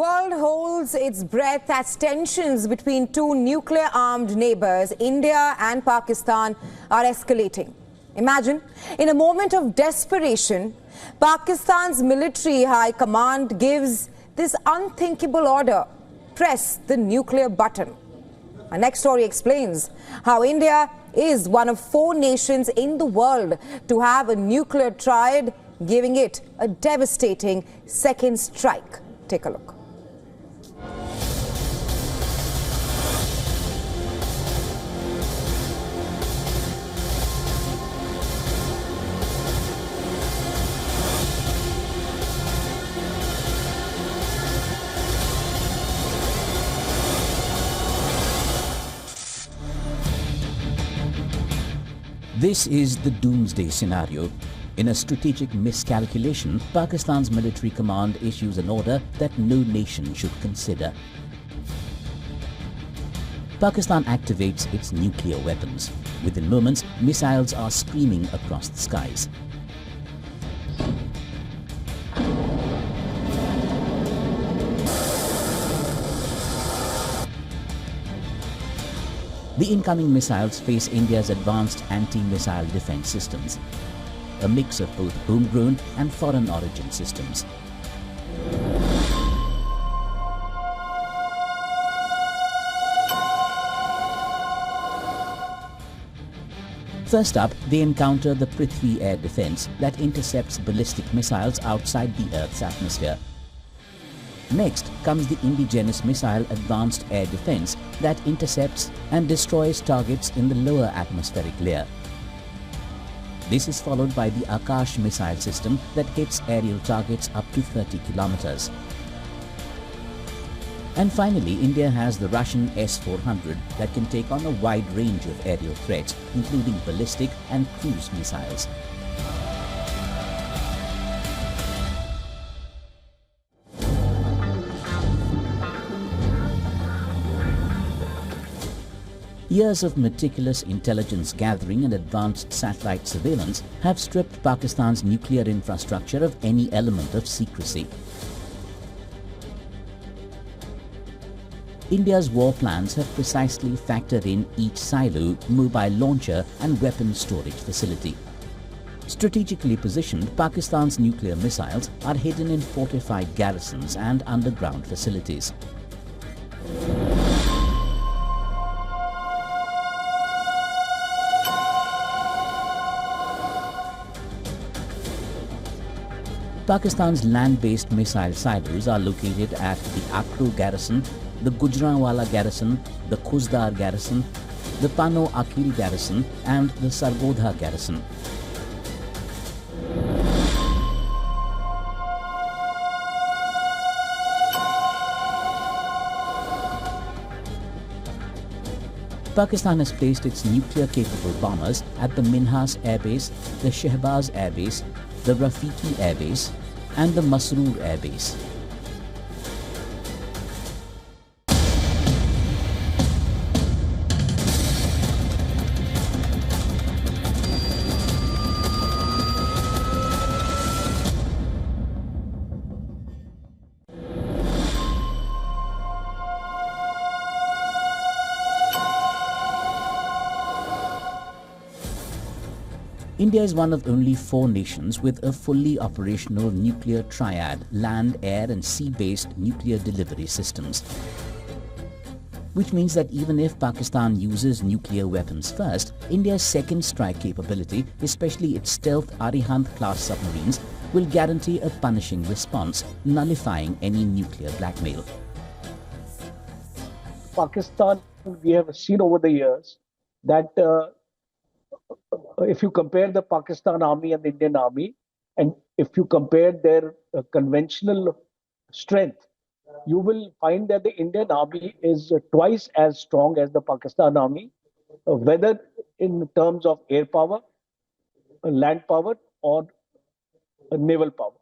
The world holds its breath as tensions between two nuclear-armed neighbours, India and Pakistan, are escalating. Imagine, in a moment of desperation, Pakistan's military high command gives this unthinkable order: press the nuclear button. Our next story explains how India is one of 4 nations in the world to have a nuclear triad, giving it a devastating second strike. Take a look. This is the Doomsday scenario. In a strategic miscalculation, Pakistan's military command issues an order that no nation should consider. Pakistan activates its nuclear weapons. Within moments, missiles are screaming across the skies. The incoming missiles face India's advanced anti-missile defense systems, a mix of both homegrown and foreign origin systems. First up, they encounter the Prithvi air defense that intercepts ballistic missiles outside the Earth's atmosphere. Next comes the indigenous missile advanced air defense that intercepts and destroys targets in the lower atmospheric layer. This is followed by the Akash missile system that hits aerial targets up to 30 kilometers. And finally, India has the Russian S-400 that can take on a wide range of aerial threats, including ballistic and cruise missiles. Years of meticulous intelligence gathering and advanced satellite surveillance have stripped Pakistan's nuclear infrastructure of any element of secrecy. India's war plans have precisely factored in each silo, mobile launcher and weapons storage facility. Strategically positioned, Pakistan's nuclear missiles are hidden in fortified garrisons and underground facilities. Pakistan's land-based missile silos are located at the Akro garrison, the Gujranwala garrison, the Khuzdar garrison, the Pano Akil garrison and the Sargodha garrison. Pakistan has placed its nuclear-capable bombers at the Minhas Air Base, the Shehbaz Air Base, the Rafiki Air Base and the Masroor Air Base. India is one of only 4 nations with a fully operational nuclear triad, land, air and sea-based nuclear delivery systems. Which means that even if Pakistan uses nuclear weapons first, India's second strike capability, especially its stealth Arihant-class submarines, will guarantee a punishing response, nullifying any nuclear blackmail. Pakistan, we have seen over the years that if you compare the Pakistan Army and the Indian Army, and if you compare their conventional strength, you will find that the Indian Army is twice as strong as the Pakistan Army, whether in terms of air power, land power, or naval power.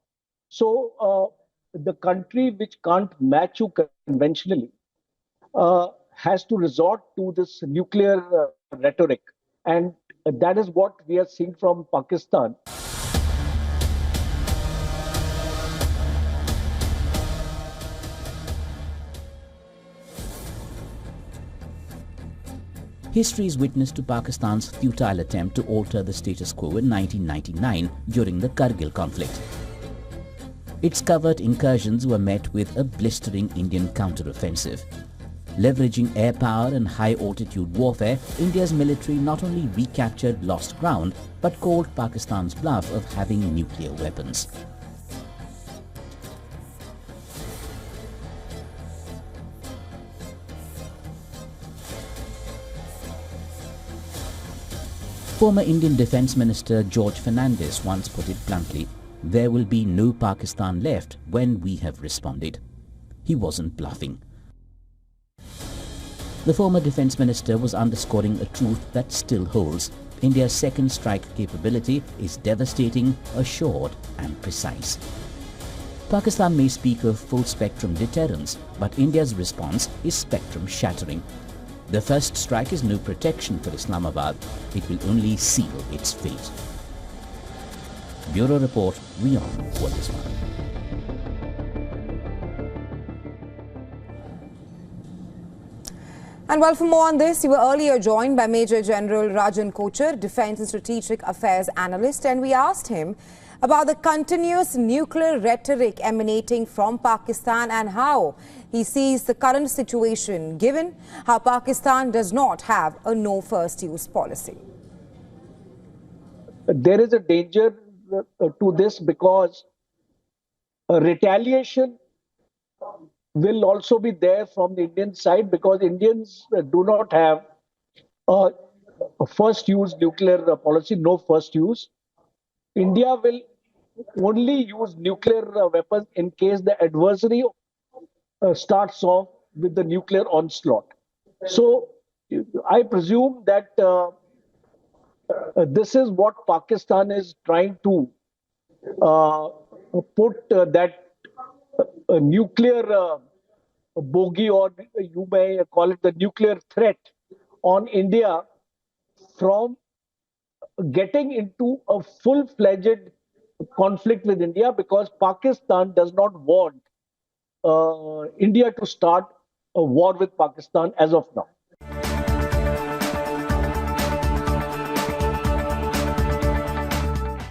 So the country which can't match you conventionally has to resort to this nuclear rhetoric. And that is what we are seeing from Pakistan. History is witness to Pakistan's futile attempt to alter the status quo in 1999 during the Kargil conflict. Its covert incursions were met with a blistering Indian counter-offensive. Leveraging air power and high-altitude warfare, India's military not only recaptured lost ground, but called Pakistan's bluff of having nuclear weapons. Former Indian Defence Minister George Fernandes once put it bluntly, "There will be no Pakistan left when we have responded." He wasn't bluffing. The former Defence Minister was underscoring a truth that still holds. India's second strike capability is devastating, assured and precise. Pakistan may speak of full-spectrum deterrence, but India's response is spectrum-shattering. The first strike is no protection for Islamabad. It will only seal its fate. Bureau Report, WION The World. And well, for more on this, you were earlier joined by Major General Rajan Kochar, Defence and Strategic Affairs Analyst, and we asked him about the continuous nuclear rhetoric emanating from Pakistan and how he sees the current situation, given how Pakistan does not have a no first use policy. There is a danger to this because retaliation will also be there from the Indian side, because Indians do not have a first use nuclear policy, no first use. India will only use nuclear weapons in case the adversary starts off with the nuclear onslaught. So I presume that this is what Pakistan is trying to put that nuclear bogey, or you may call it the nuclear threat, on India from getting into a full-fledged conflict with India, because Pakistan does not want India to start a war with Pakistan as of now.